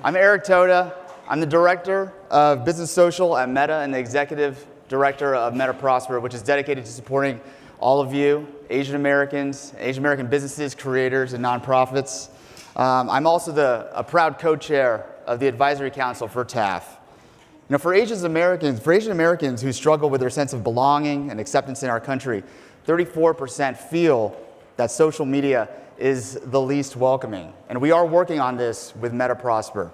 I'm Eric Toda. I'm the Director of Business Social at Meta and the Executive Director of Meta Prosper, which is dedicated to supporting all of you, Asian Americans, Asian American businesses, creators, and nonprofits. I'm also a proud co-chair of the Advisory Council for TAAF. You know, for Asian Americans who struggle with their sense of belonging and acceptance in our country, 34% feel that social media is the least welcoming. And we are working on this with Meta Prosper.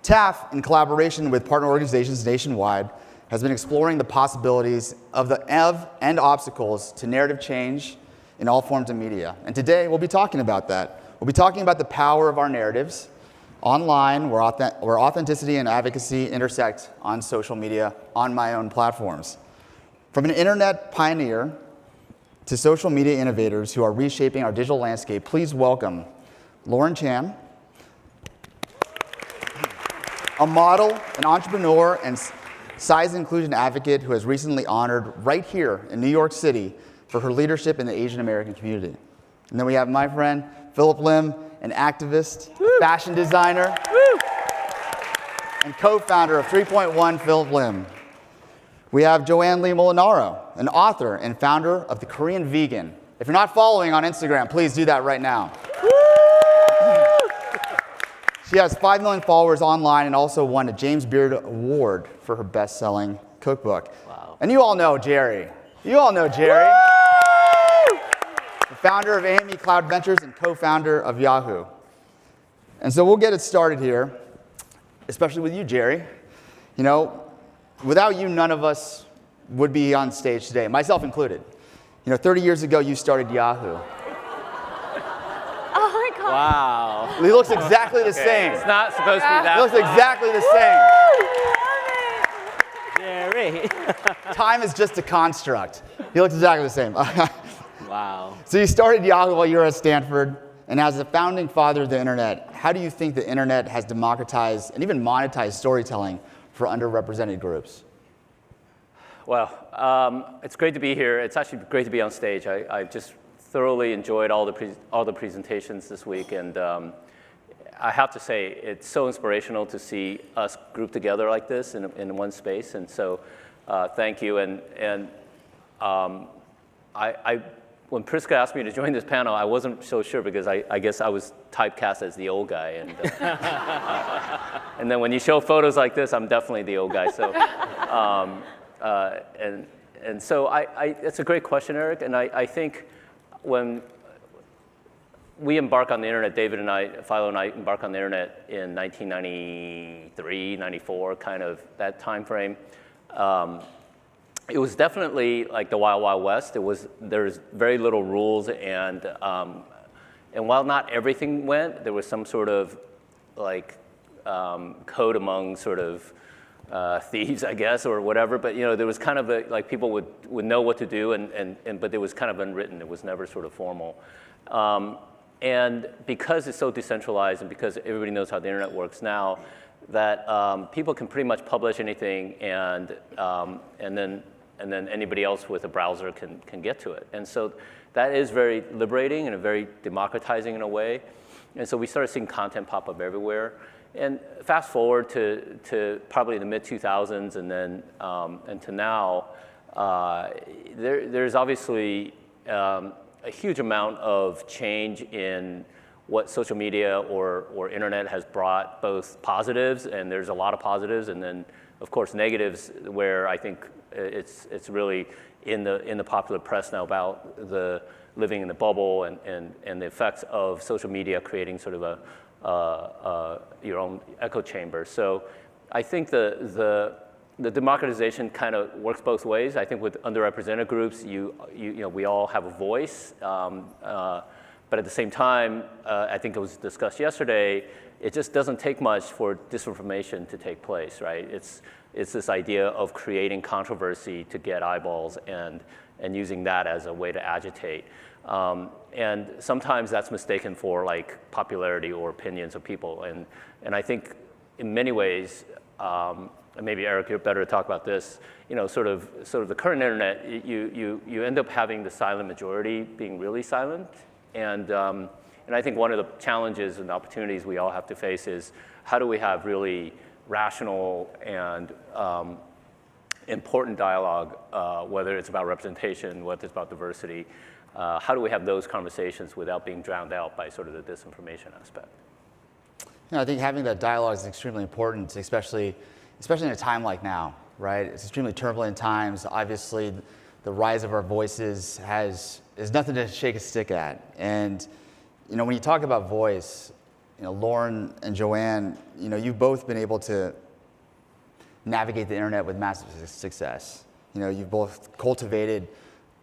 TAAF, in collaboration with partner organizations nationwide, has been exploring the possibilities and obstacles to narrative change in all forms of media. And today, we'll be talking about that. We'll be talking about the power of our narratives online, where authenticity and advocacy intersect on social media, on my own platforms. From an internet pioneer to social media innovators who are reshaping our digital landscape, please welcome Lauren Chan, a model, an entrepreneur, and size inclusion advocate who has recently honored right here in New York City for her leadership in the Asian American community. And then we have my friend, Phillip, an activist, fashion designer, and co-founder of 3.1 Phillip. We have Joanne Molinaro, an author and founder of The Korean Vegan. If you're not following on Instagram, please do that right now. She has 5 million followers online and also won a James Beard Award for her best-selling cookbook. Wow. And you all know Jerry. You all know Jerry. The founder of AANHPIs Cloud Ventures and co-founder of Yahoo. And so we'll get it started here, especially with you, Jerry. You know, without you, none of us would be on stage today, myself included. You know, 30 years ago, you started Yahoo. Oh my God. Wow. He looks exactly the same. It's not supposed to be that. He looks exactly the same. Jerry. Time is just a construct. He looks exactly the same. Wow. So you started Yahoo while you were at Stanford, and as the founding father of the internet, how do you think the internet has democratized and even monetized storytelling for underrepresented groups? Well, it's great to be here. It's actually great to be on stage. I just thoroughly enjoyed all the presentations this week, and I have to say it's so inspirational to see us grouped together like this in one space. And so, thank you. And when Priska asked me to join this panel, I wasn't so sure because I guess I was typecast as the old guy, and and then when you show photos like this, I'm definitely the old guy. So. And so it's a great question, Eric, and I think when we embark on the internet, David and I, Philo and I embarked on the internet in 1993, 94, kind of that time frame. It was definitely like the Wild Wild West. There's very little rules, and while not everything went, there was some sort of like code among sort of thieves, I guess, or whatever. But you know, there was kind of like people would know what to do, but it was kind of unwritten. It was never sort of formal. And because it's so decentralized, and because everybody knows how the internet works now, that people can pretty much publish anything, and then anybody else with a browser can get to it. And so that is very liberating and very democratizing in a way. And so we started seeing content pop up everywhere. And fast forward to probably the mid-2000s, and then and to now, there's obviously a huge amount of change in what social media or internet has brought, both positives, and there's a lot of positives, and then of course negatives, where I think it's really in the popular press now about the living in the bubble and the effects of social media creating sort of your own echo chamber. So I think the democratization kind of works both ways. I think with underrepresented groups, you know, we all have a voice, but at the same time, I think it was discussed yesterday, it just doesn't take much for disinformation to take place, right? It's this idea of creating controversy to get eyeballs and using that as a way to agitate. And sometimes that's mistaken for like popularity or opinions of people. And I think in many ways, and maybe Eric, you're better to talk about this, you know, sort of the current internet, you end up having the silent majority being really silent. And I think one of the challenges and opportunities we all have to face is how do we have really rational and important dialogue, whether it's about representation, whether it's about diversity, how do we have those conversations without being drowned out by sort of the disinformation aspect? I think having that dialogue is extremely important, especially in a time like now, right? It's extremely turbulent times. Obviously, the rise of our voices is nothing to shake a stick at. And when you talk about voice, Lauren and Joanne, you've both been able to navigate the internet with massive success. You've both cultivated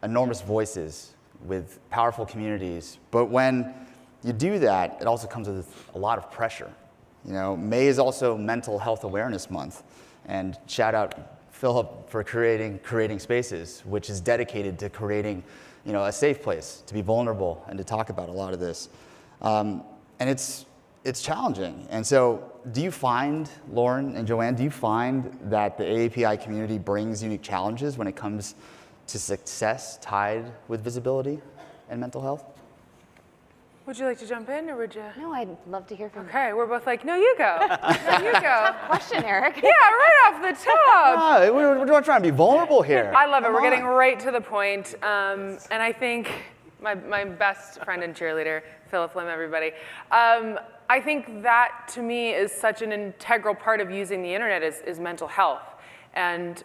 enormous voices with powerful communities. But when you do that, it also comes with a lot of pressure. May is also Mental Health Awareness Month. And shout out Phillip for creating spaces, which is dedicated to creating a safe place to be vulnerable and to talk about a lot of this. And it's challenging. And so do you find, Lauren and Joanne, do you find that the AAPI community brings unique challenges when it comes to success tied with visibility and mental health? Would you like to jump in, or would you? No, I'd love to hear from you. Okay, we're both like, no, you go. No, you go. Question, Eric. Yeah, right off the top. We're trying to be vulnerable here. I love it. We're getting right to the point. And I think my best friend and cheerleader, Phillip, everybody. I think that, to me, is such an integral part of using the internet is mental health. And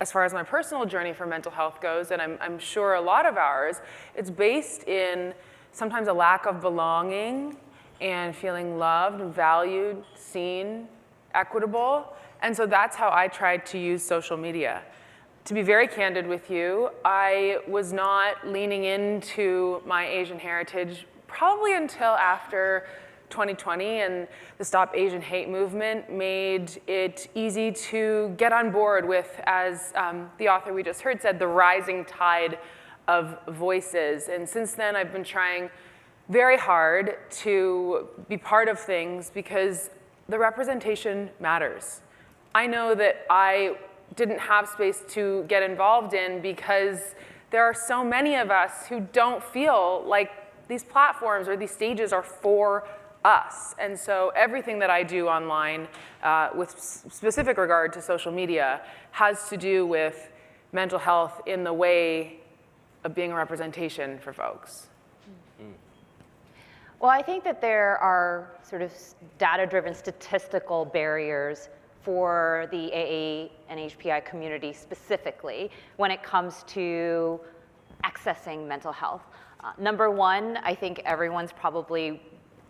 as far as my personal journey for mental health goes, and I'm sure a lot of ours, it's based in sometimes a lack of belonging and feeling loved, valued, seen, equitable. And so that's how I tried to use social media. To be very candid with you, I was not leaning into my Asian heritage probably until after 2020, and the Stop Asian Hate movement made it easy to get on board with, as the author we just heard said, the rising tide of voices. And since then, I've been trying very hard to be part of things because the representation matters. I know that I didn't have space to get involved in because there are so many of us who don't feel like these platforms or these stages are for us. And so everything that I do online with specific regard to social media has to do with mental health in the way of being a representation for folks. Well, I think that there are sort of data-driven statistical barriers for the AANHPI community specifically when it comes to accessing mental health. Number one, I think everyone's probably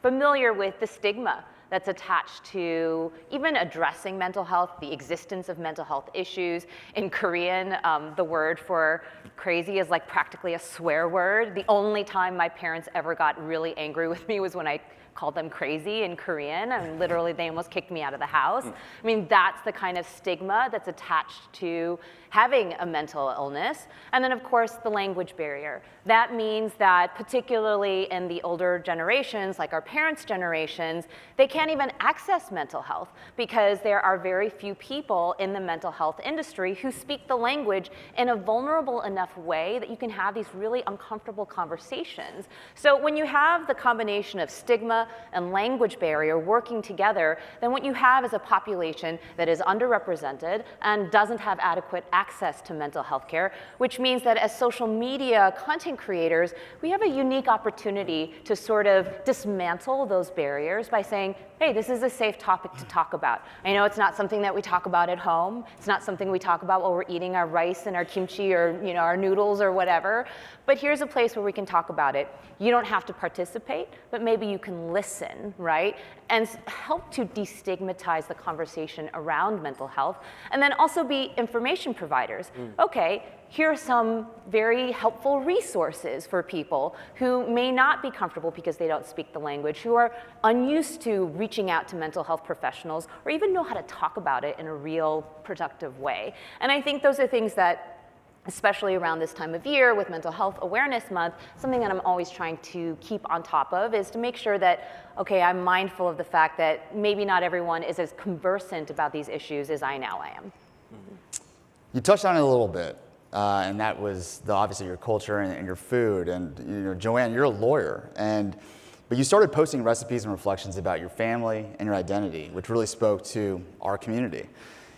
familiar with the stigma that's attached to even addressing mental health, the existence of mental health issues. In Korean, the word for crazy is like practically a swear word. The only time my parents ever got really angry with me was when I called them crazy in Korean, and literally they almost kicked me out of the house. I mean, that's the kind of stigma that's attached to having a mental illness. And then of course, the language barrier. That means that particularly in the older generations, like our parents' generations, they can't even access mental health because there are very few people in the mental health industry who speak the language in a vulnerable enough way that you can have these really uncomfortable conversations. So when you have the combination of stigma and language barrier working together, then what you have is a population that is underrepresented and doesn't have adequate access to mental health care, which means that as social media content creators, we have a unique opportunity to sort of dismantle those barriers by saying, hey, this is a safe topic to talk about. I know it's not something that we talk about at home. It's not something we talk about while we're eating our rice and our kimchi or our noodles or whatever. But here's a place where we can talk about it. You don't have to participate, but maybe you can listen, right? And help to destigmatize the conversation around mental health. And then also be information providers. Okay, here are some very helpful resources for people who may not be comfortable because they don't speak the language, who are unused to reaching out to mental health professionals, or even know how to talk about it in a real productive way. And I think those are things that, especially around this time of year with Mental Health Awareness Month, something that I'm always trying to keep on top of is to make sure that, okay, I'm mindful of the fact that maybe not everyone is as conversant about these issues as I now am. You touched on it a little bit, and that was obviously your culture and your food. And Joanne, you're a lawyer, but But you started posting recipes and reflections about your family and your identity, which really spoke to our community.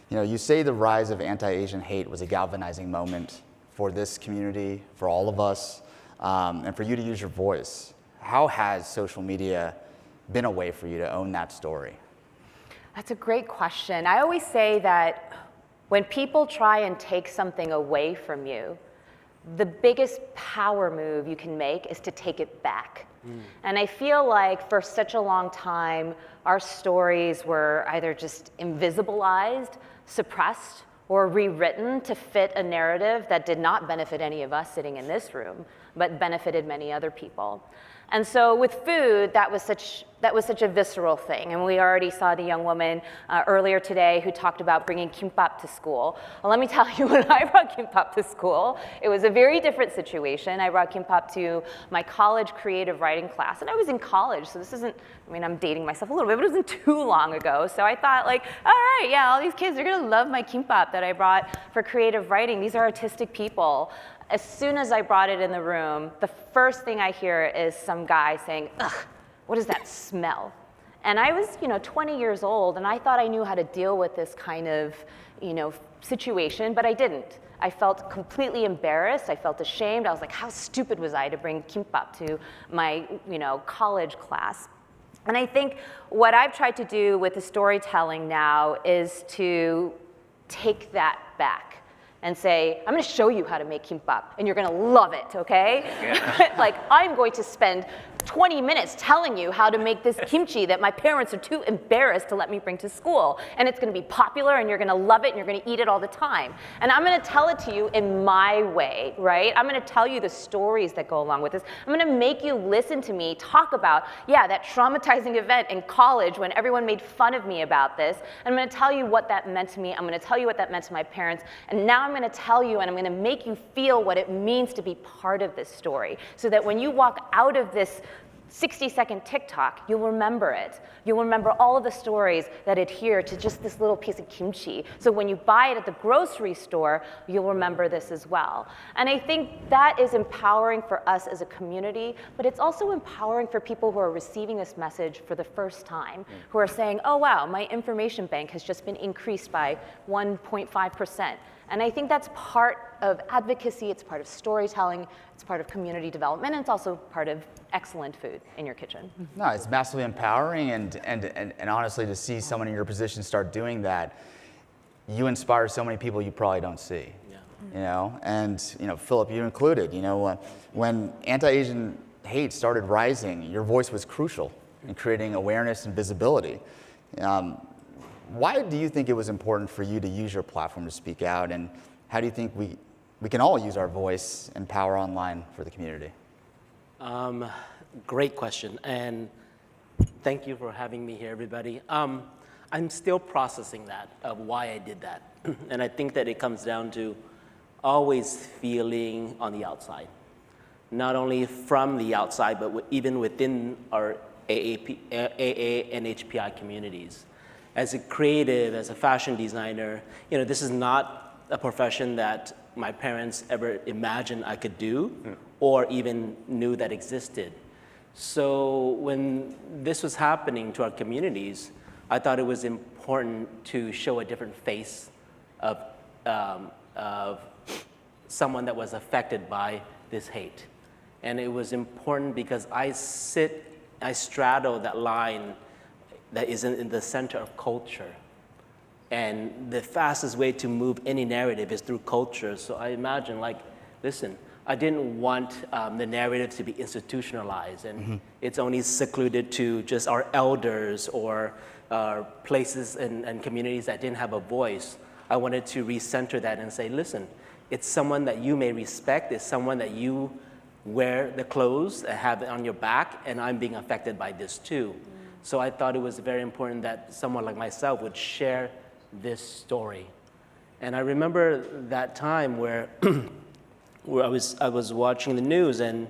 You know, you say the rise of anti-Asian hate was a galvanizing moment for this community, for all of us, and for you to use your voice. How has social media been a way for you to own that story? That's a great question. I always say that when people try and take something away from you, the biggest power move you can make is to take it back. And I feel like for such a long time, our stories were either just invisibilized, suppressed, or rewritten to fit a narrative that did not benefit any of us sitting in this room, but benefited many other people. And so with food, that was such a visceral thing. And we already saw the young woman earlier today who talked about bringing kimbap to school. Well, let me tell you, when I brought kimbap to school, it was a very different situation. I brought kimbap to my college creative writing class. And I was in college, so this isn't, I mean, I'm dating myself a little bit, but it wasn't too long ago. So I thought, like, all right, yeah, all these kids are gonna love my kimbap that I brought for creative writing. These are artistic people. As soon as I brought it in the room, the first thing I hear is some guy saying, ugh, what is that smell? And I was, 20 years old, and I thought I knew how to deal with this kind of, situation, but I didn't. I felt completely embarrassed. I felt ashamed. I was like, how stupid was I to bring kimbap to my, college class? And I think what I've tried to do with the storytelling now is to take that back and say, I'm gonna show you how to make kimbap, and you're gonna love it, okay? Yeah. Like, I'm going to spend 20 minutes telling you how to make this kimchi that my parents are too embarrassed to let me bring to school. And it's gonna be popular, and you're gonna love it, and you're gonna eat it all the time. And I'm gonna tell it to you in my way, right? I'm gonna tell you the stories that go along with this. I'm gonna make you listen to me talk about, yeah, that traumatizing event in college when everyone made fun of me about this. And I'm gonna tell you what that meant to me. I'm gonna tell you what that meant to my parents. And now I'm gonna tell you, and I'm gonna make you feel what it means to be part of this story, so that when you walk out of this 60-second TikTok, you'll remember it. You'll remember all of the stories that adhere to just this little piece of kimchi. So when you buy it at the grocery store, you'll remember this as well. And I think that is empowering for us as a community, but it's also empowering for people who are receiving this message for the first time, who are saying, oh wow, my information bank has just been increased by 1.5%. And I think that's part of advocacy, it's part of storytelling, it's part of community development, and it's also part of excellent food in your kitchen. No, it's massively empowering, and honestly, to see someone in your position start doing that, you inspire so many people you probably don't see. Yeah. And Phillip, you included. When anti-Asian hate started rising, your voice was crucial in creating awareness and visibility. Why do you think it was important for you to use your platform to speak out, and how do you think we can all use our voice and power online for the community? Great question, and thank you for having me here, everybody. I'm still processing that, of why I did that. And I think that it comes down to always feeling on the outside. Not only from the outside, but even within our AANHPI communities. As a creative, as a fashion designer, this is not a profession that my parents ever imagined I could do or even knew that existed. So when this was happening to our communities, I thought it was important to show a different face of someone that was affected by this hate. And it was important because I straddle that line that is in the center of culture. And the fastest way to move any narrative is through culture. So I imagine, listen, I didn't want the narrative to be institutionalized, and it's only secluded to just our elders or places and communities that didn't have a voice. I wanted to recenter that and say, listen, it's someone that you may respect, it's someone that you wear the clothes and have it on your back, and I'm being affected by this too. So I thought it was very important that someone like myself would share this story. And I remember that time where I was watching the news, and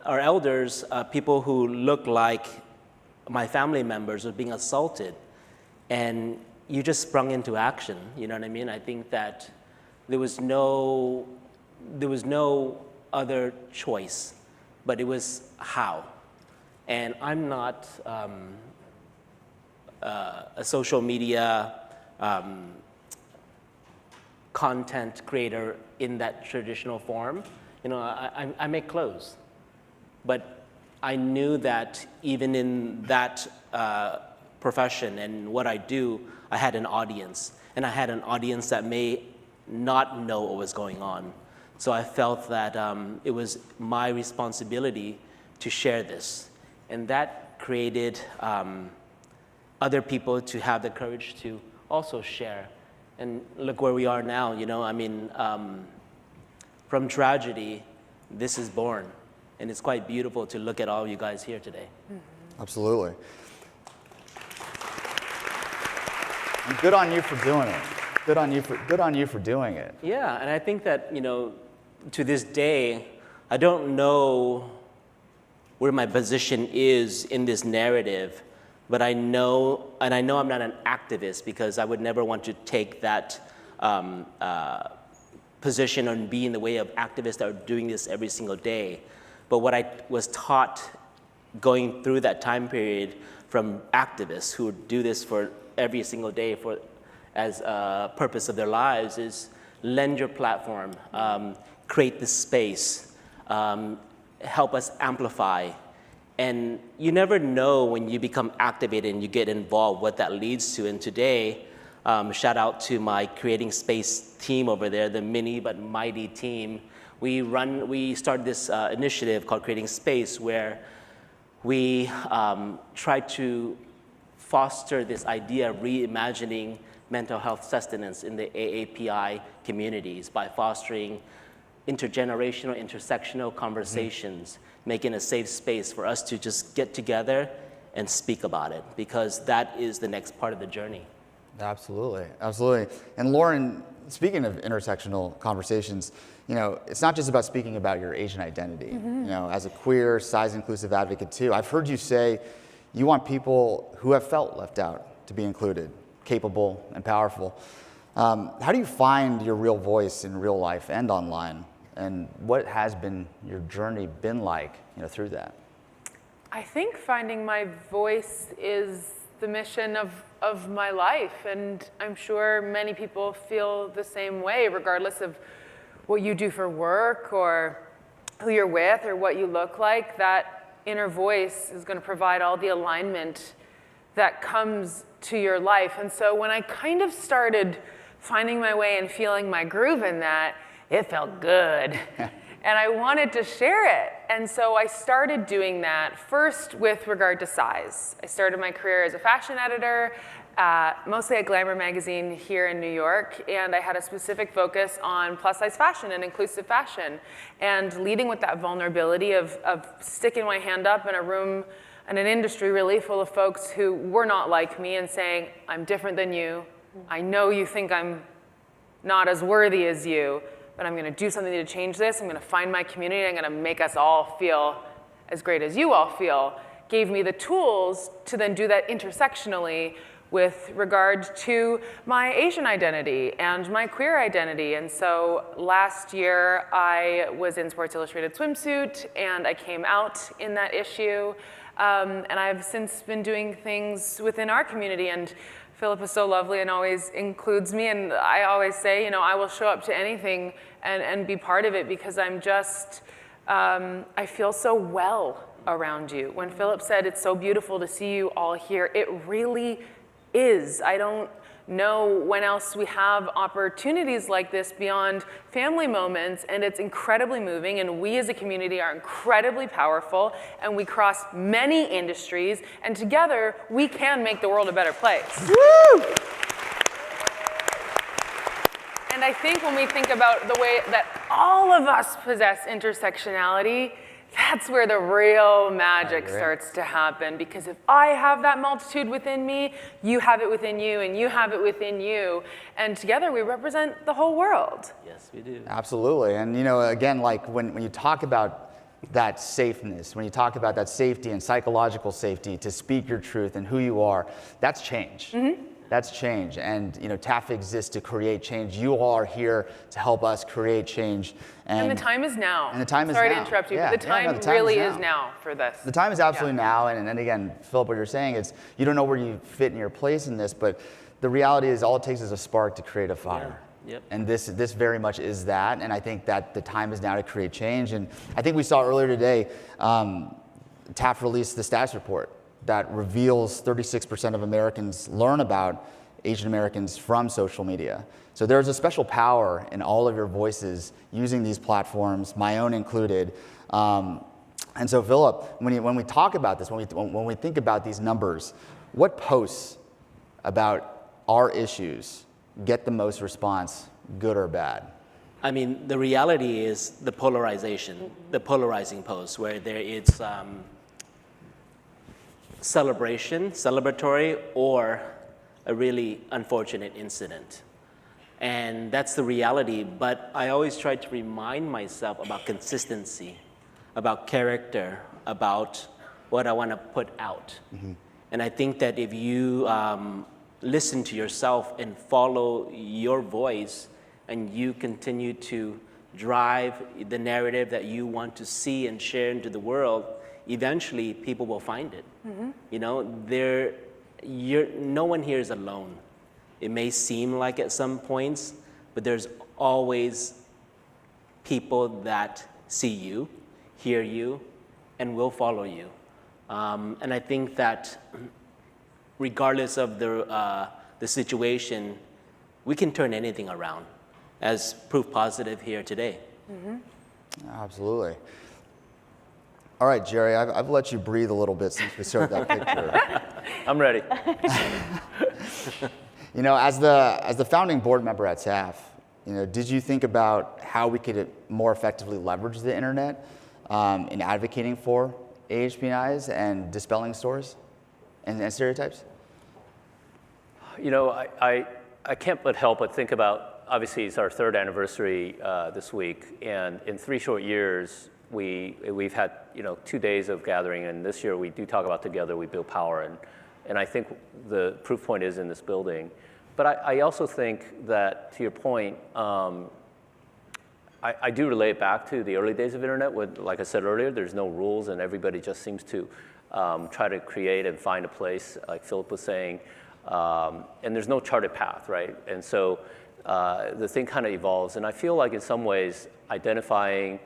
our elders, people who looked like my family members, were being assaulted, and you just sprung into action. You know what I mean? I think that there was no other choice but it was how. And I'm not a social media content creator in that traditional form. You know, I make clothes, but I knew that even in that profession and what I do, I had an audience, and I had an audience that may not know what was going on. So I felt that it was my responsibility to share this, and that created other people to have the courage to also share. And look where we are now, you know, I mean, from tragedy, this is born. And it's quite beautiful to look at all you guys here today. Mm-hmm. Absolutely. And good on you for doing it. Good on you for doing it. Yeah, and I think that, you know, to this day, I don't know where my position is in this narrative, but I know, and I know I'm not an activist because I would never want to take that position and be in the way of activists that are doing this every single day. But what I was taught going through that time period from activists who do this for every single day for as a purpose of their lives is lend your platform, create the space, help us amplify. And you never know when you become activated and you get involved what that leads to. And today, shout out to my Creating Space team over there, the mini but mighty team. We started this initiative called Creating Space where we try to foster this idea of reimagining mental health sustenance in the AAPI communities by fostering intergenerational, intersectional conversations, making a safe space for us to just get together and speak about it, because that is the next part of the journey. Absolutely, absolutely. And Lauren, speaking of intersectional conversations, you know, it's not just about speaking about your Asian identity. Mm-hmm. You know, as a queer, size-inclusive advocate too, I've heard you say you want people who have felt left out to be included, capable and powerful. How do you find your real voice in real life and online? And what has been your journey been like, you know, through that? I think finding my voice is the mission of my life, and I'm sure many people feel the same way, regardless of what you do for work or who you're with or what you look like. That inner voice is going to provide all the alignment that comes to your life. And so when I kind of started finding my way and feeling my groove in that, it felt good. And I wanted to share it. And so I started doing that first with regard to size. I started my career as a fashion editor, mostly at Glamour magazine here in New York, and I had a specific focus on plus size fashion and inclusive fashion, and leading with that vulnerability of sticking my hand up in a room and an industry really full of folks who were not like me and saying, I'm different than you. I know you think I'm not as worthy as you, but I'm gonna do something to change this. I'm gonna find my community. I'm gonna make us all feel as great as you all feel. Gave me the tools to then do that intersectionally with regard to my Asian identity and my queer identity. And so last year I was in Sports Illustrated swimsuit and I came out in that issue. And I've since been doing things within our community, and Phillip is so lovely and always includes me, and I always say, you know, I will show up to anything and be part of it because I'm just, I feel so well around you. When Phillip said it's so beautiful to see you all here, it really is. I don't know when else we have opportunities like this beyond family moments, and it's incredibly moving, and we as a community are incredibly powerful, and we cross many industries, and together we can make the world a better place. Woo! And I think when we think about the way that all of us possess intersectionality, that's where the real magic starts to happen, because if I have that multitude within me, you have it within you, and you have it within you, and together we represent the whole world. Yes, we do. Absolutely. And you know, again, like when you talk about that safeness, when you talk about that safety and psychological safety to speak your truth and who you are, that's change. Mm-hmm. That's change, and TAAF exists to create change. You all are here to help us create change. And the time is now. And the time is Sorry now. to interrupt you, Yeah, but the yeah, no, time the time really is is now for this. The time is absolutely now, and again, Phillip, what you're saying is you don't know where you fit in your place in this, but the reality is all it takes is a spark to create a fire. Yeah. Yep. And this very much is that, and I think that the time is now to create change. And I think we saw earlier today, TAAF released the stats report that reveals 36% of Americans learn about Asian Americans from social media. So there's a special power in all of your voices using these platforms, my own included. And so Phillip, when we talk about this, when we think about these numbers, what posts about our issues get the most response, good or bad? I mean, the reality is the polarization, the polarizing posts where there is celebratory, or a really unfortunate incident. And that's the reality, but I always try to remind myself about consistency, about character, about what I want to put out. And I think that if you listen to yourself and follow your voice, and you continue to drive the narrative that you want to see and share into the world, eventually people will find it. No one here is alone. It may seem like at some points, but there's always people that see you, hear you, and will follow you. And I think that regardless of the situation, we can turn anything around, as proof positive here today. Absolutely. All right, Jerry, I've let you breathe a little bit since we showed that picture. I'm ready. As the founding board member at TAAF, did you think about how we could more effectively leverage the internet in advocating for AANHPIs and dispelling stories and stereotypes? I can't but help but think about, obviously it's our 3rd anniversary this week, and in 3 short years, we've had 2 days of gathering, and this year we do talk about together we build power, and I think the proof point is in this building. But I also think that, to your point, I do relate back to the early days of internet when, like I said earlier, there's no rules and everybody just seems to try to create and find a place, like Phillip was saying, and there's no charted path, right? And so the thing kind of evolves, and I feel like in some ways identifying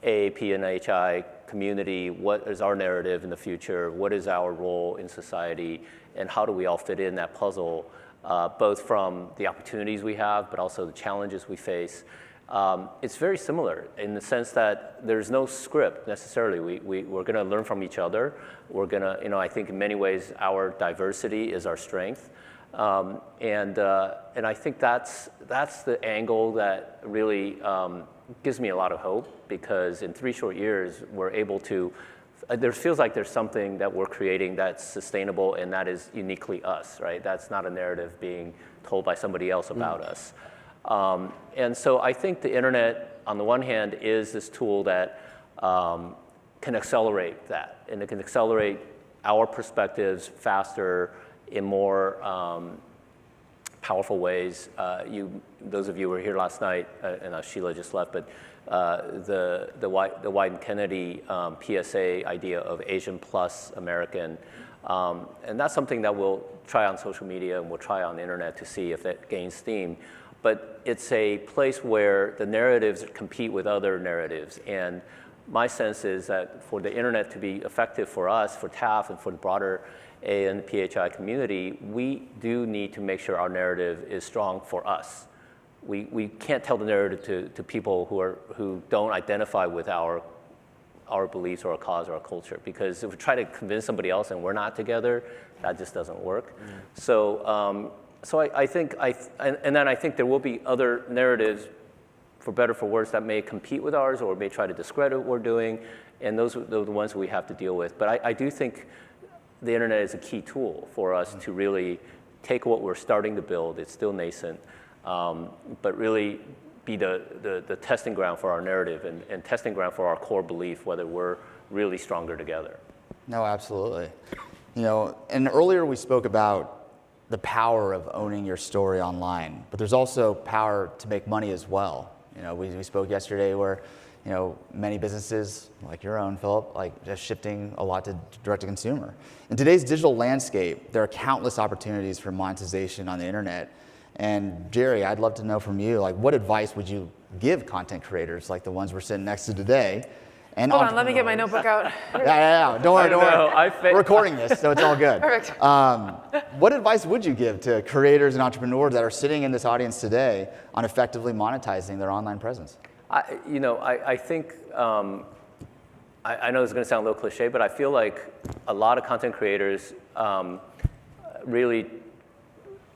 AAP and HI community, what is our narrative in the future, what is our role in society, and how do we all fit in that puzzle, both from the opportunities we have, but also the challenges we face. It's very similar in the sense that there's no script necessarily. We're going to learn from each other. We're going to, I think in many ways our diversity is our strength. And I think that's the angle that really gives me a lot of hope, because in 3 short years we're able to, there feels like there's something that we're creating that's sustainable and that is uniquely us, right? That's not a narrative being told by somebody else about us. And so I think the internet, on the one hand, is this tool that can accelerate that, and it can accelerate our perspectives faster in more powerful ways. Those of you who were here last night, and Sheila just left, but the Wyden-Kennedy PSA idea of Asian plus American, and that's something that we'll try on social media and we'll try on the internet to see if that gains steam. But it's a place where the narratives compete with other narratives. And my sense is that for the internet to be effective for us, for TAAF, and for the broader AANHPI community, we do need to make sure our narrative is strong for us. We can't tell the narrative to people who don't identify with our beliefs or our cause or our culture, because if we try to convince somebody else and we're not together, that just doesn't work. So I think, and then I think there will be other narratives, for better or for worse, that may compete with ours or may try to discredit what we're doing, and those are the ones we have to deal with. But I do think the internet is a key tool for us to really take what we're starting to build, it's still nascent, but really be the testing ground for our narrative and testing ground for our core belief, whether we're really stronger together. No, absolutely. And earlier we spoke about the power of owning your story online, but there's also power to make money as well. You know, we spoke yesterday where, you know, many businesses like your own, Phillip, like just shifting a lot to direct to consumer. In today's digital landscape, there are countless opportunities for monetization on the internet. And Jerry, I'd love to know from you, like, what advice would you give content creators like the ones we're sitting next to today? And Hold on, let me get my notebook out. Yeah. Don't worry. We're recording this, so it's all good. Perfect. What advice would you give to creators and entrepreneurs that are sitting in this audience today on effectively monetizing their online presence? I think, I know this is going to sound a little cliche, but I feel like a lot of content creators really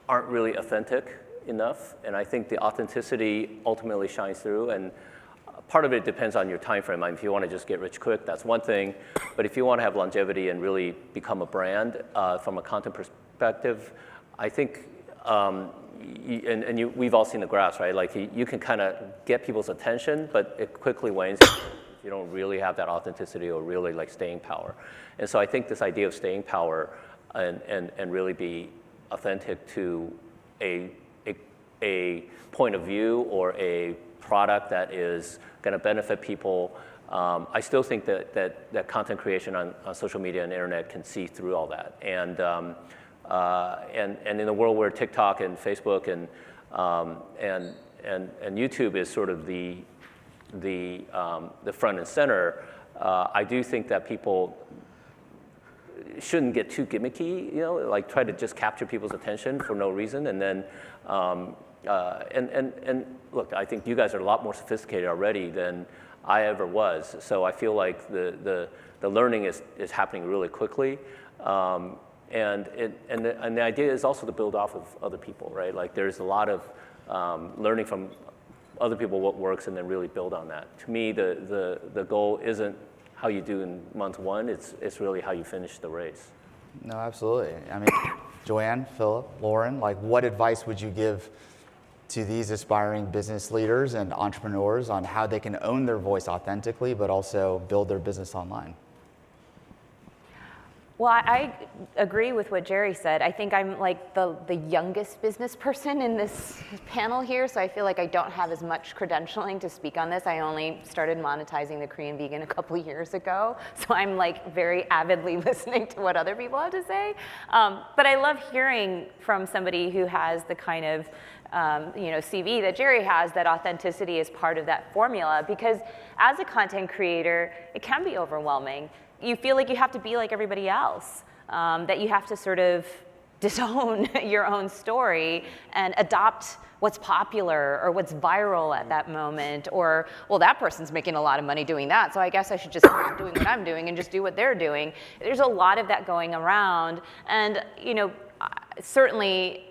aren't really authentic enough, and I think the authenticity ultimately shines through, and part of it depends on your time frame. I mean, if you want to just get rich quick, that's one thing, but if you want to have longevity and really become a brand from a content perspective, I think, we've all seen the graphs, right? Like you can kind of get people's attention, but it quickly wanes if you don't really have that authenticity or really like staying power. And so I think this idea of staying power and really be authentic to a point of view or a product that is going to benefit people. I still think that content creation on social media and internet can see through all that. And in a world where TikTok and Facebook and YouTube is sort of the front and center, I do think that people shouldn't get too gimmicky, you know, like try to just capture people's attention for no reason, and then and look, I think you guys are a lot more sophisticated already than I ever was. So I feel like the learning is happening really quickly, and the idea is also to build off of other people, right? Like there's a lot of learning from other people what works, and then really build on that. To me, the goal isn't how you do in month one. It's really how you finish the race. No, absolutely. I mean, Joanne, Phillip, Lauren, like what advice would you give to these aspiring business leaders and entrepreneurs on how they can own their voice authentically, but also build their business online? Well, I agree with what Jerry said. I think I'm like the youngest business person in this panel here, so I feel like I don't have as much credentialing to speak on this. I only started monetizing the Korean vegan a couple years ago, so I'm like very avidly listening to what other people have to say. But I love hearing from somebody who has the kind of CV that Jerry has, that authenticity is part of that formula, because as a content creator, it can be overwhelming. You feel like you have to be like everybody else, that you have to sort of disown your own story and adopt what's popular or what's viral at that moment, or, well, that person's making a lot of money doing that, so I guess I should just stop doing what I'm doing and just do what they're doing. There's a lot of that going around, and certainly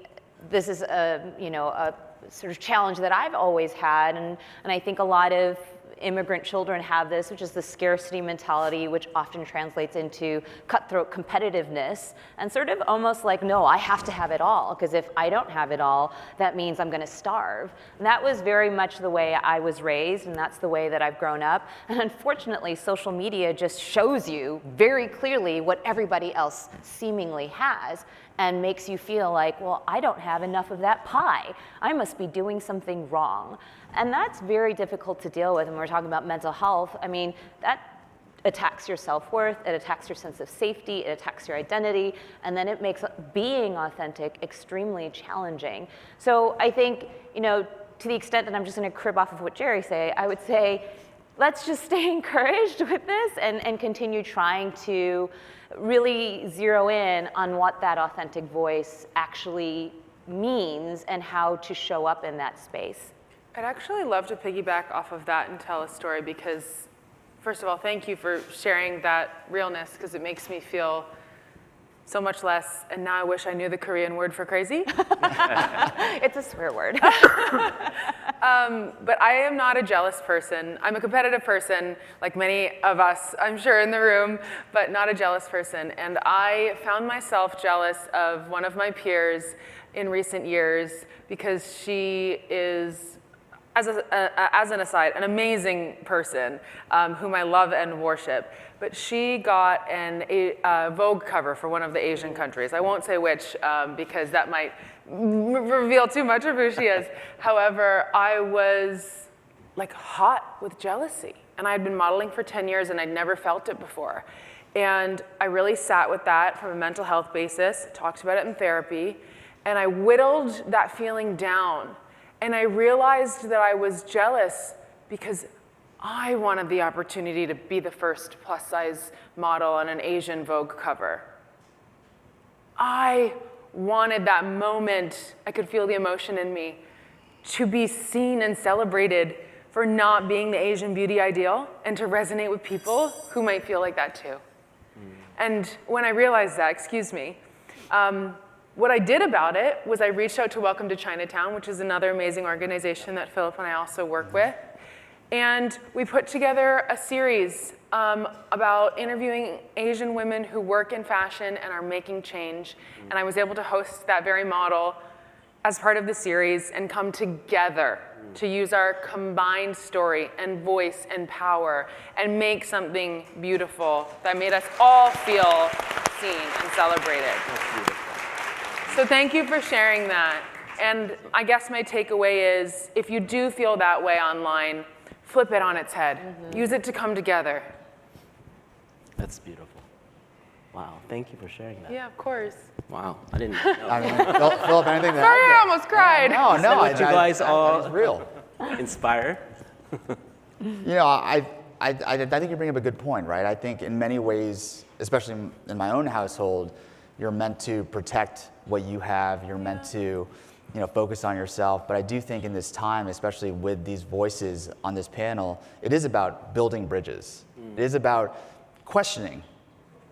this is a sort of challenge that I've always had, and I think a lot of immigrant children have this, which is the scarcity mentality, which often translates into cutthroat competitiveness, and sort of almost like, no, I have to have it all, because if I don't have it all, that means I'm going to starve. And that was very much the way I was raised, and that's the way that I've grown up. And unfortunately, social media just shows you very clearly what everybody else seemingly has, and makes you feel like, well, I don't have enough of that pie. I must be doing something wrong. And that's very difficult to deal with. And when we're talking about mental health, I mean, that attacks your self-worth, it attacks your sense of safety, it attacks your identity, and then it makes being authentic extremely challenging. So I think, to the extent that I'm just gonna crib off of what Jerry said, I would say, let's just stay encouraged with this and continue trying to really zero in on what that authentic voice actually means and how to show up in that space. I'd actually love to piggyback off of that and tell a story, because first of all, thank you for sharing that realness, because it makes me feel so much less, and now I wish I knew the Korean word for crazy. It's a swear word. But I am not a jealous person. I'm a competitive person, like many of us, I'm sure, in the room, but not a jealous person. And I found myself jealous of one of my peers in recent years, because she is, as an aside, an amazing person whom I love and worship. But she got a Vogue cover for one of the Asian countries. I won't say which because that might reveal too much of who she is. However, I was like hot with jealousy. And I had been modeling for 10 years and I'd never felt it before. And I really sat with that from a mental health basis, talked about it in therapy, and I whittled that feeling down. And I realized that I was jealous because I wanted the opportunity to be the first plus-size model on an Asian Vogue cover. I wanted that moment, I could feel the emotion in me, to be seen and celebrated for not being the Asian beauty ideal and to resonate with people who might feel like that too. And when I realized that, what I did about it was I reached out to Welcome to Chinatown, which is another amazing organization that Phillip and I also work with. And we put together a series about interviewing Asian women who work in fashion and are making change. And I was able to host that very model as part of the series and come together to use our combined story and voice and power and make something beautiful that made us all feel seen and celebrated. So thank you for sharing that. And I guess my takeaway is, if you do feel that way online, flip it on its head. Use it to come together. That's beautiful. Wow, thank you for sharing that. Yeah, of course. Wow, I didn't know. I mean, Phillip, anything to add Sorry, I there? almost cried. No, What you guys all it's real. inspire. You know, I think you bring up a good point, right? I think in many ways, especially in my own household, you're meant to protect what you have. You're meant to, focus on yourself. But I do think in this time, especially with these voices on this panel, it is about building bridges. It is about questioning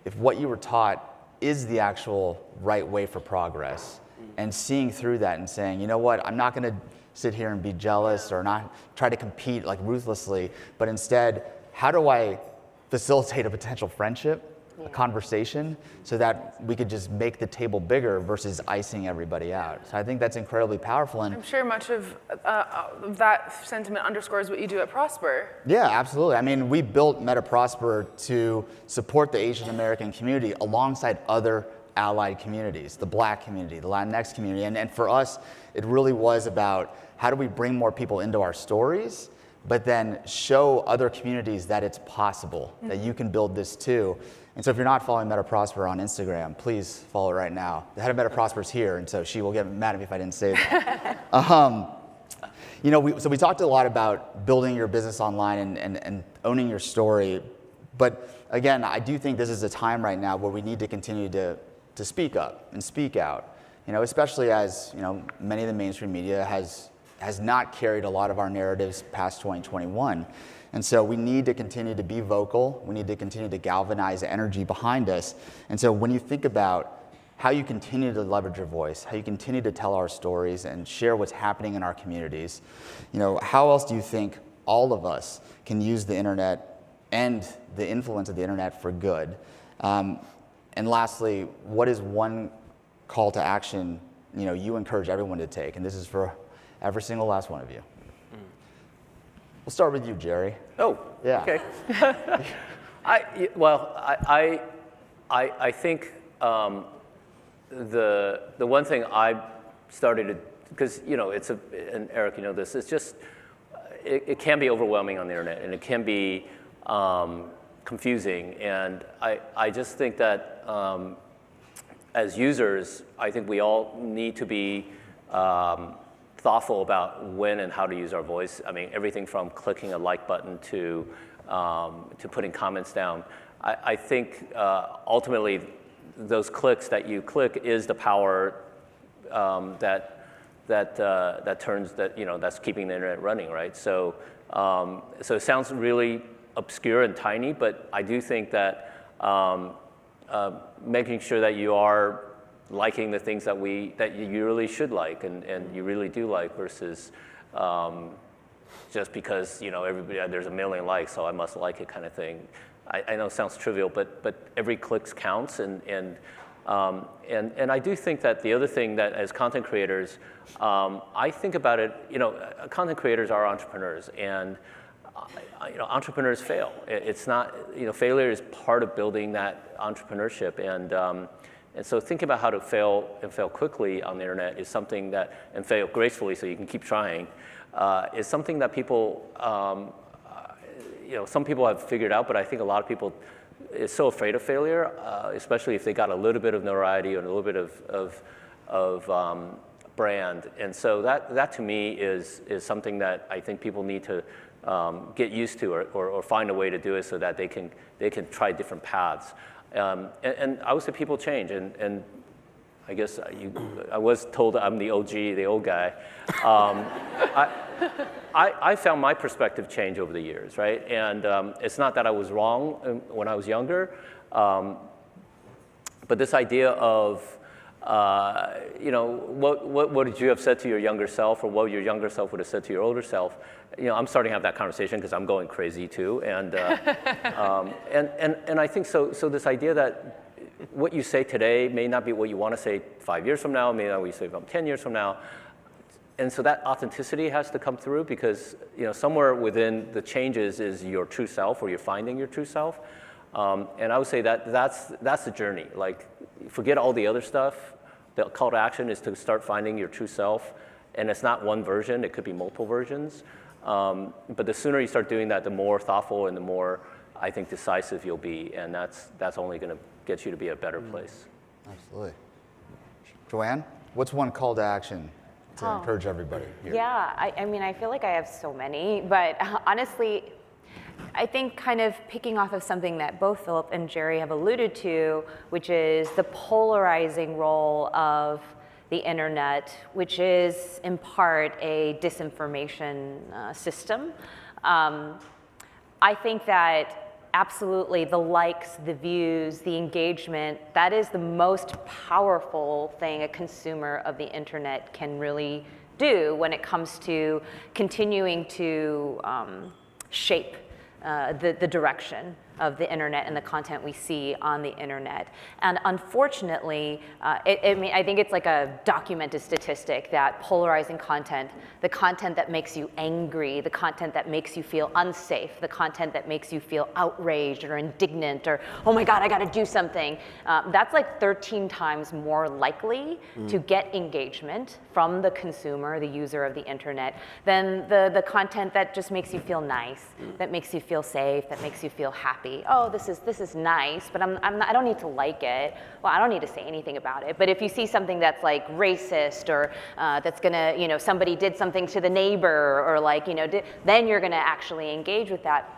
if what you were taught is the actual right way for progress, and seeing through that and saying, you know what, I'm not going to sit here and be jealous or not try to compete like ruthlessly, but instead, how do I facilitate a potential friendship, a conversation, so that we could just make the table bigger versus icing everybody out. So I think that's incredibly powerful. And I'm sure much of that sentiment underscores what you do at Prosper. yeah, absolutely. I mean, we built Meta Prosper to support the Asian American community alongside other allied communities, the Black community, the Latinx community. And for us, it really was about how do we bring more people into our stories, but then show other communities that it's possible, that you can build this too. And so if you're not following Meta Prosper on Instagram, please follow right now. The head of Meta Prosper is here, and so she will get mad at me if I didn't say that. So we talked a lot about building your business online and owning your story. But again, I do think this is a time right now where we need to continue to speak up and speak out. Especially as many of the mainstream media has not carried a lot of our narratives past 2021. And so we need to continue to be vocal. We need to continue to galvanize energy behind us. And so when you think about how you continue to leverage your voice, how you continue to tell our stories and share what's happening in our communities, how else do you think all of us can use the internet and the influence of the internet for good? And lastly, what is one call to action you encourage everyone to take? And this is for every single last one of you. We'll start with you, Jerry. Oh, yeah. Okay. I think the one thing I started to, because it's and Eric, this, it's just it can be overwhelming on the internet, and it can be confusing, and I just think that as users, I think we all need to be thoughtful about when and how to use our voice. I mean, everything from clicking a like button to putting comments down. I think ultimately those clicks that you click is the power that that's keeping the internet running, right? So it sounds really obscure and tiny, but I do think that making sure that you are liking the things that you really should like and you really do like versus just because everybody there's a million likes, so I must like it kind of thing. I know it sounds trivial, but every click counts, and And I do think that the other thing that as content creators, I think about it, content creators are entrepreneurs, and entrepreneurs fail. It's not, failure is part of building that entrepreneurship, and so think about how to fail and fail quickly on the internet is something that, and fail gracefully so you can keep trying, is something that people, some people have figured out, but I think a lot of people is so afraid of failure, especially if they got a little bit of notoriety or a little bit of brand. And so that to me is something that I think people need to get used to or find a way to do it so that they can try different paths. And I would say people change, and I guess I was told I'm the OG, the old guy. I found my perspective change over the years, right? And it's not that I was wrong when I was younger, but this idea of, what would you have said to your younger self, or what your younger self would have said to your older self? I'm starting to have that conversation because I'm going crazy too, and I think so. So this idea that what you say today may not be what you want to say 5 years from now, may not be what you say about 10 years from now. And so that authenticity has to come through because somewhere within the changes is your true self, or you're finding your true self. And I would say that's the journey. Like, forget all the other stuff. The call to action is to start finding your true self, and it's not one version. It could be multiple versions. But the sooner you start doing that, the more thoughtful and the more, I think, decisive you'll be, and that's only going to get you to be a better place. Absolutely. Joanne, what's one call to action to encourage everybody here? Yeah, I mean, I feel like I have so many, but honestly, I think kind of picking off of something that both Phillip and Jerry have alluded to, which is the polarizing role of the internet, which is in part a disinformation system. I think that absolutely the likes, the views, the engagement, that is the most powerful thing a consumer of the internet can really do when it comes to continuing to shape the direction of the internet and the content we see on the internet. And unfortunately, I think it's like a documented statistic that polarizing content, the content that makes you angry, the content that makes you feel unsafe, the content that makes you feel outraged or indignant or, oh my God, I gotta do something, that's like 13 times more likely to get engagement from the consumer, the user of the internet, than the content that just makes you feel nice, that makes you feel safe, that makes you feel happy. Oh, this is nice, but I don't need to like it. Well, I don't need to say anything about it. But if you see something that's like racist or that's gonna, somebody did something to the neighbor or like, then you're gonna actually engage with that.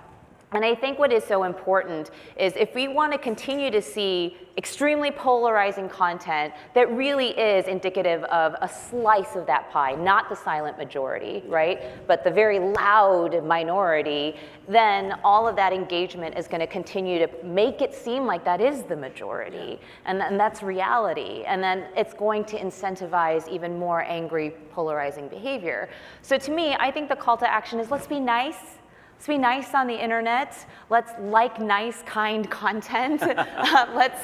And I think what is so important is if we want to continue to see extremely polarizing content that really is indicative of a slice of that pie, not the silent majority, right? But the very loud minority, then all of that engagement is going to continue to make it seem like that is the majority. And that's reality. And then it's going to incentivize even more angry, polarizing behavior. So to me, I think the call to action is let's be nice. Let's be nice on the internet. Let's like nice, kind content. Let's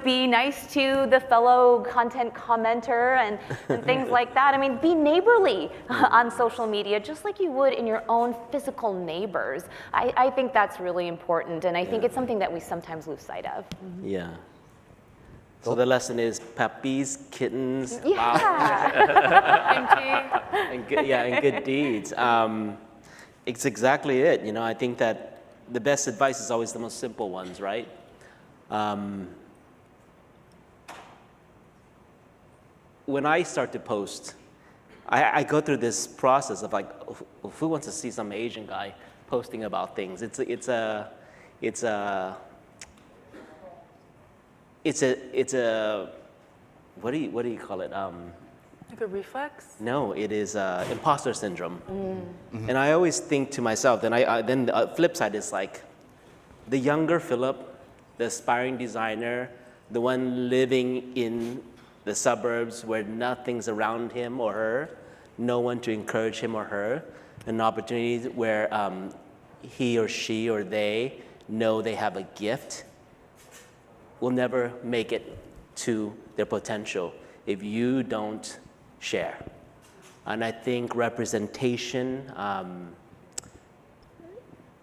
be nice to the fellow content commenter and things like that. I mean, be neighborly on social media, just like you would in your own physical neighbors. I think that's really important, and I think it's something that we sometimes lose sight of. Yeah. So the lesson is puppies, kittens, and good deeds. It's exactly it. I think that the best advice is always the most simple ones, right? When I start to post, I go through this process of like, who wants to see some Asian guy posting about things? It's a what do you call it? Like a reflex? No, it is imposter syndrome. And I always think to myself, then the flip side is like, the younger Phillip, the aspiring designer, the one living in the suburbs where nothing's around him or her, no one to encourage him or her, an opportunity where he or she or they know they have a gift, will never make it to their potential if you don't share. And I think representation,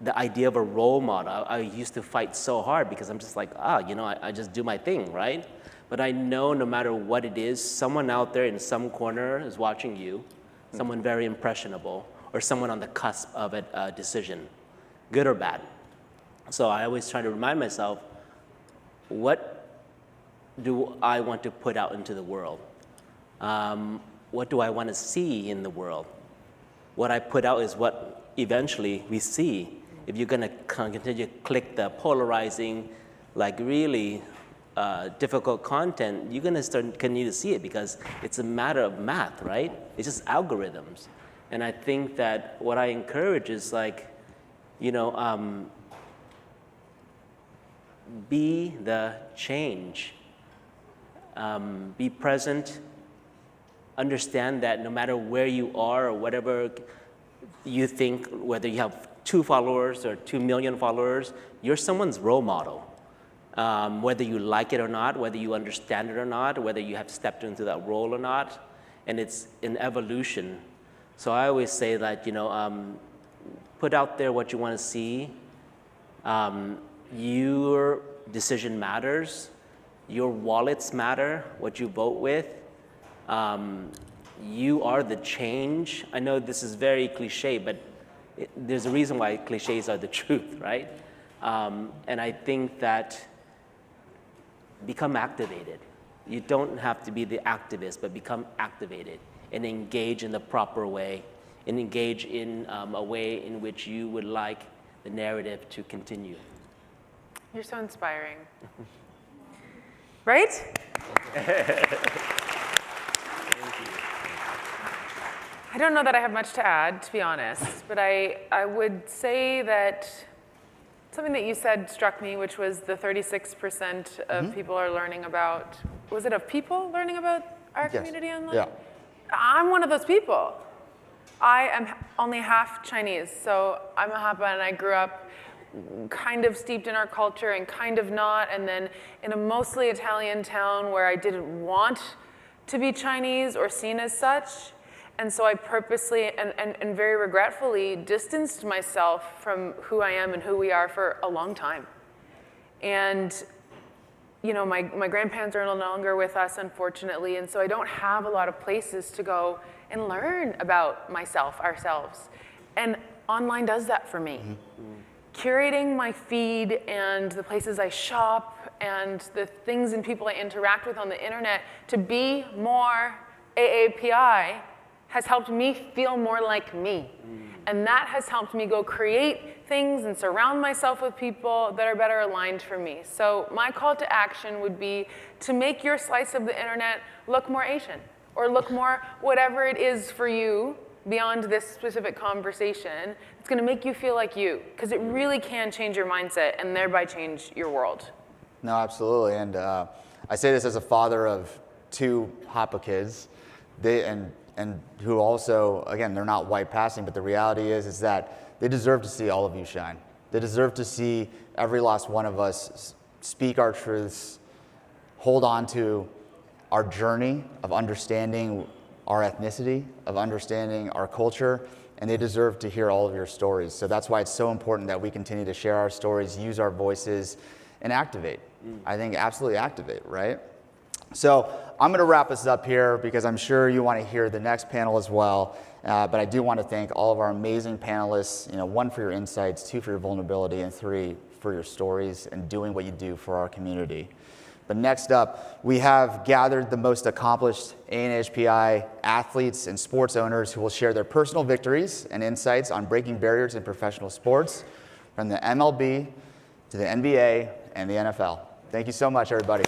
the idea of a role model, I used to fight so hard because I'm just like, I just do my thing, right? But I know no matter what it is, someone out there in some corner is watching you, someone very impressionable, or someone on the cusp of a decision, good or bad. So I always try to remind myself, what do I want to put out into the world? What do I want to see in the world? What I put out is what eventually we see. If you're going to continue to click the polarizing, like really difficult content, you're going to continue to see it because it's a matter of math, right? It's just algorithms. And I think that what I encourage is like, be the change. Be present. Understand that no matter where you are or whatever you think, whether you have 2 followers or 2 million followers, you're someone's role model. Whether you like it or not, whether you understand it or not, whether you have stepped into that role or not, and it's an evolution. So I always say that, put out there what you want to see. Your decision matters. Your wallets matter, what you vote with. You are the change. I know this is very cliche, but there's a reason why cliches are the truth, right? And I think that become activated. You don't have to be the activist, but become activated and engage in the proper way and engage in a way in which you would like the narrative to continue. You're so inspiring. Right? I don't know that I have much to add, to be honest, but I would say that something that you said struck me, which was the 36% of people are learning about, was it of people learning about our community online? Yeah. I'm one of those people. I am only half Chinese, so I'm a Hapa and I grew up kind of steeped in our culture and kind of not, and then in a mostly Italian town where I didn't want to be Chinese or seen as such. And so I purposely and very regretfully distanced myself from who I am and who we are for a long time. And my grandparents are no longer with us, unfortunately, and so I don't have a lot of places to go and learn about myself, ourselves. And online does that for me. Curating my feed and the places I shop and the things and people I interact with on the internet to be more AAPI has helped me feel more like me. And that has helped me go create things and surround myself with people that are better aligned for me. So my call to action would be to make your slice of the internet look more Asian or look more whatever it is for you beyond this specific conversation. It's gonna make you feel like you, because it really can change your mindset and thereby change your world. No, absolutely. And I say this as a father of 2 Hapa kids. And who also, again, they're not white passing, but the reality is that they deserve to see all of you shine. They deserve to see every last one of us speak our truths, hold on to our journey of understanding our ethnicity, of understanding our culture, and they deserve to hear all of your stories. So that's why it's so important that we continue to share our stories, use our voices, and activate. I think absolutely activate, right? So I'm going to wrap us up here because I'm sure you want to hear the next panel as well. But I do want to thank all of our amazing panelists, 1 for your insights, 2 for your vulnerability, and 3 for your stories and doing what you do for our community. But next up, we have gathered the most accomplished AANHPI athletes and sports owners who will share their personal victories and insights on breaking barriers in professional sports from the MLB to the NBA and the NFL. Thank you so much, everybody.